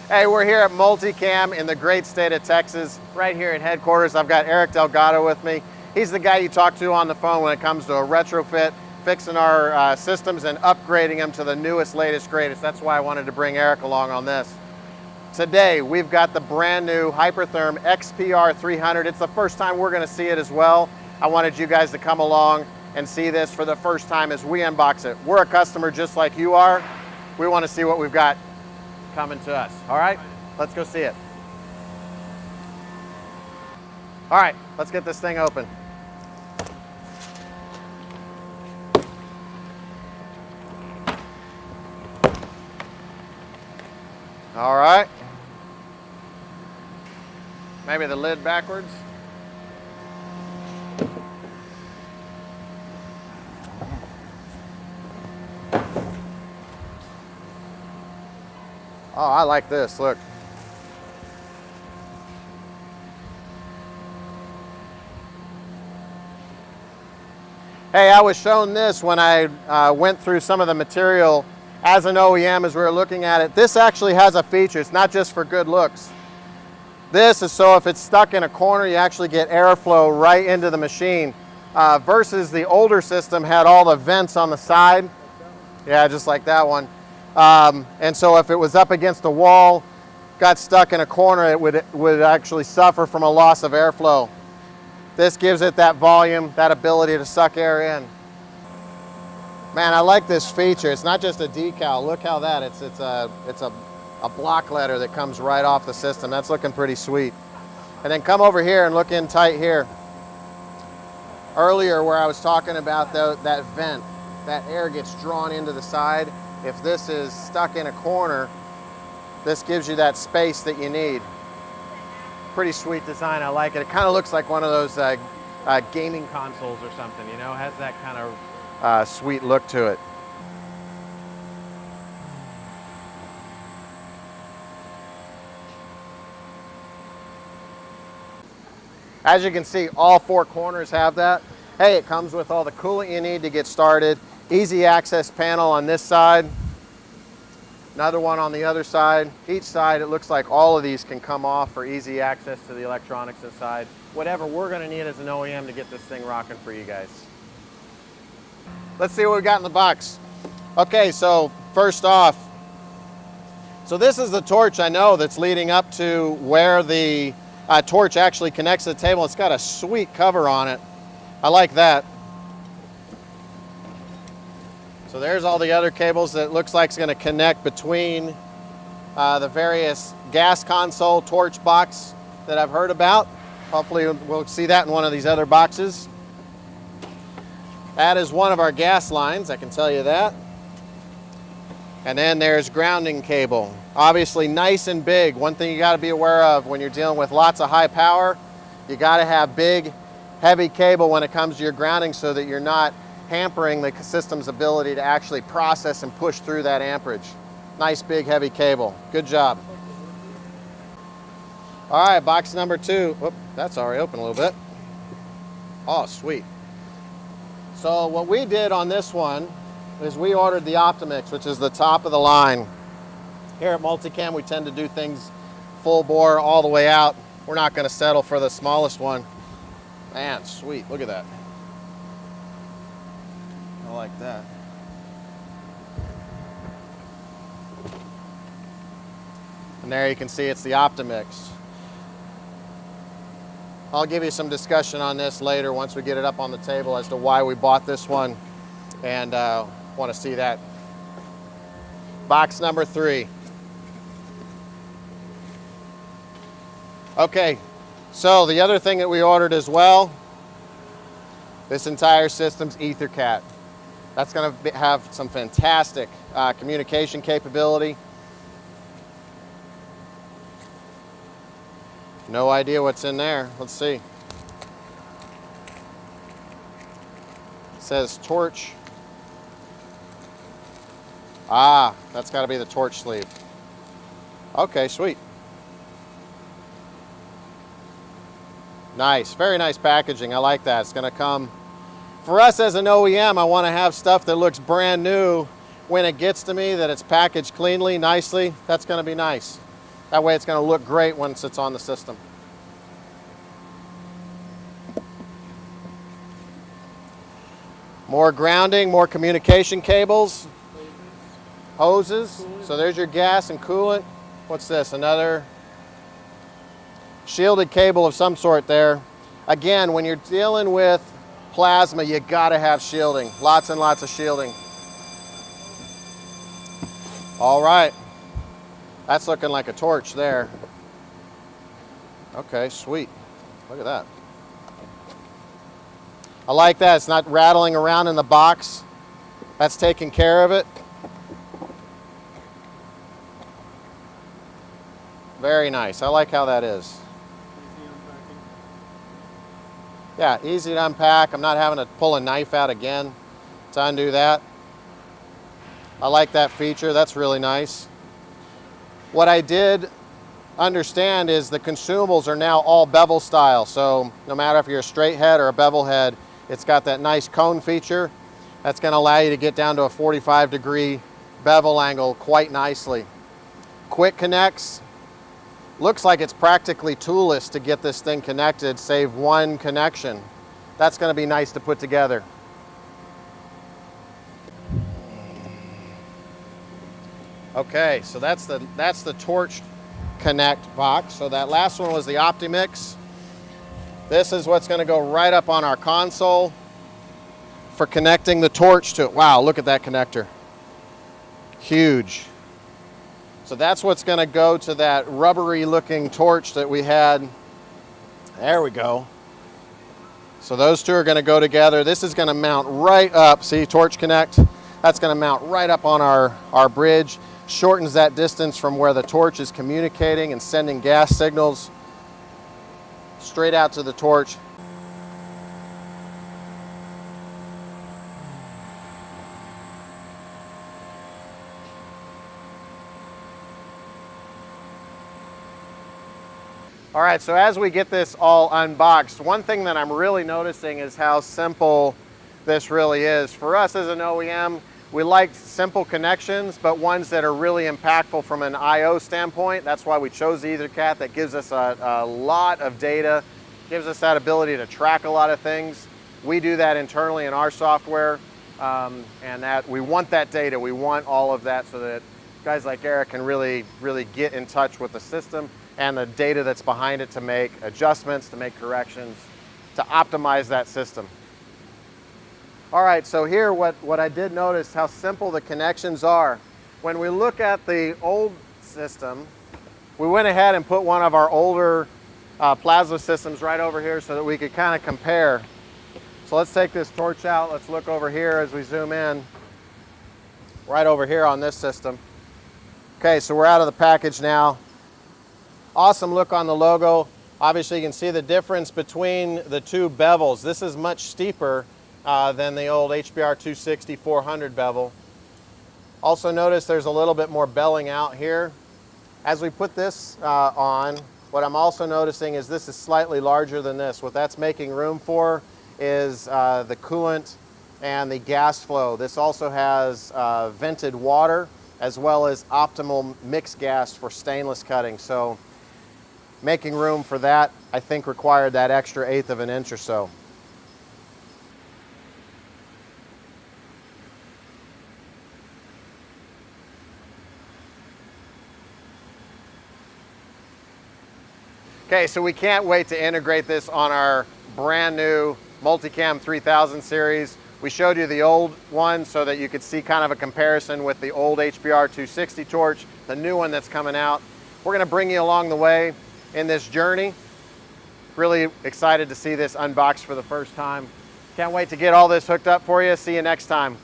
Hey, we're here at Multicam in the great state of Texas, right here at headquarters. I've got Eric Delgado with me. He's the guy you talk to on the phone when it comes to a retrofit, fixing our systems and upgrading them to the newest, latest, greatest. That's why I wanted to bring Eric along on this. Today, we've got the brand new Hypertherm XPR300. It's the first time we're gonna see it as well. I wanted you guys to come along and see this for the first time as we unbox it. We're a customer just like you are. We wanna see what we've got coming to us. All right, let's go see it. All right, let's get this thing open. All right. Maybe the lid backwards. Oh, I like this, look. Hey, I was shown this when I went through some of the material as an OEM as we were looking at it. This actually has a feature. It's not just for good looks. This is so if it's stuck in a corner, you actually get airflow right into the machine versus the older system had all the vents on the side. Yeah, just like that one. And so if it was up against a wall, got stuck in a corner, it would actually suffer from a loss of airflow. This gives it that volume, that ability to suck air in. Man, I like this feature. It's not just a decal. Look how that, it's a block letter that comes right off the system. That's looking pretty sweet. And then come over here and look in tight here. Earlier where I was talking about that vent, that air gets drawn into the side. If this is stuck in a corner, this gives you that space that you need. Pretty sweet design, I like it. It kind of looks like one of those gaming consoles or something, you know? It has that kind of sweet look to it. As you can see, all four corners have that. Hey, it comes with all the coolant you need to get started. Easy access panel on this side. Another one on the other side. Each side, it looks like all of these can come off for easy access to the electronics inside. Whatever we're gonna need as an OEM to get this thing rocking for you guys. Let's see what we got in the box. Okay, so first off, so this is the torch I know that's leading up to where the torch actually connects to the table. It's got a sweet cover on it. I like that. So there's all the other cables that it looks like it's going to connect between the various gas console torch box that I've heard about. Hopefully we'll see that in one of these other boxes. That is one of our gas lines, I can tell you that. And then there's grounding cable. Obviously nice and big. One thing you got to be aware of when you're dealing with lots of high power, you got to have big, heavy cable when it comes to your grounding so that you're not hampering the system's ability to actually process and push through that amperage. Nice big heavy cable. Good job. All right, box number 2. Whoop, that's already open a little bit. Oh, sweet. So what we did on this one is we ordered the Optimix, which is the top of the line. Here at Multicam, we tend to do things full bore all the way out. We're not going to settle for the smallest one. Man, sweet. Look at that. I like that. And there you can see it's the Optimix. I'll give you some discussion on this later once we get it up on the table as to why we bought this one, and want to see that. Box number 3. Okay, so the other thing that we ordered as well, this entire system's EtherCAT. That's going to have some fantastic communication capability. No idea what's in there. Let's see. It says torch. Ah, that's got to be the torch sleeve. Okay, sweet. Nice, very nice packaging. I like that. It's going to come. For us as an OEM, I want to have stuff that looks brand new when it gets to me, that it's packaged cleanly, nicely. That's going to be nice. That way it's going to look great once it's on the system. More grounding, more communication cables, hoses. So there's your gas and coolant. What's this? Another shielded cable of some sort there. Again, when you're dealing with plasma, you gotta have shielding. Lots and lots of shielding. All right. That's looking like a torch there. Okay, sweet. Look at that. I like that. It's not rattling around in the box. That's taking care of it. Very nice. I like how that is. Yeah, easy to unpack. I'm not having to pull a knife out again to undo that. I like that feature. That's really nice. What I did understand is the consumables are now all bevel style. So no matter if you're a straight head or a bevel head, it's got that nice cone feature. That's going to allow you to get down to a 45-degree bevel angle quite nicely. Quick connects. Looks like it's practically toolless to get this thing connected, save one connection. That's going to be nice to put together. Okay, so that's the torch connect box. So that last one was the Optimix. This is what's going to go right up on our console for connecting the torch to it. Wow, look at that connector. Huge. So that's what's going to go to that rubbery looking torch that we had. There we go. So those two are going to go together. This is going to mount right up. See, torch connect. That's going to mount right up on our bridge. Shortens that distance from where the torch is communicating and sending gas signals straight out to the torch. All right, so as we get this all unboxed, one thing that I'm really noticing is how simple this really is. For us as an OEM, we like simple connections, but ones that are really impactful from an I/O standpoint. That's why we chose the EtherCAT. That gives us a lot of data, gives us that ability to track a lot of things. We do that internally in our software, and that we want that data. We want all of that so that guys like Eric can really get in touch with the system and the data that's behind it to make adjustments, to make corrections, to optimize that system. All right, so here what I did notice how simple the connections are. When we look at the old system, we went ahead and put one of our older plasma systems right over here so that we could kind of compare. So let's take this torch out. Let's look over here as we zoom in, right over here on this system. Okay, so we're out of the package now. Awesome look on the logo. Obviously you can see the difference between the two bevels. This is much steeper than the old XPR300 400 bevel. Also notice there's a little bit more belling out here. As we put this on, what I'm also noticing is this is slightly larger than this. What that's making room for is the coolant and the gas flow. This also has vented water as well as optimal mixed gas for stainless cutting. So making room for that, I think, required that extra 1/8 of an inch or so. Okay, so we can't wait to integrate this on our brand new Multicam 3000 series. We showed you the old one so that you could see kind of a comparison with the old HPR260 torch, the new one that's coming out. We're gonna bring you along the way in this journey. Really excited to see this unboxed for the first time. Can't wait to get all this hooked up for you. See you next time.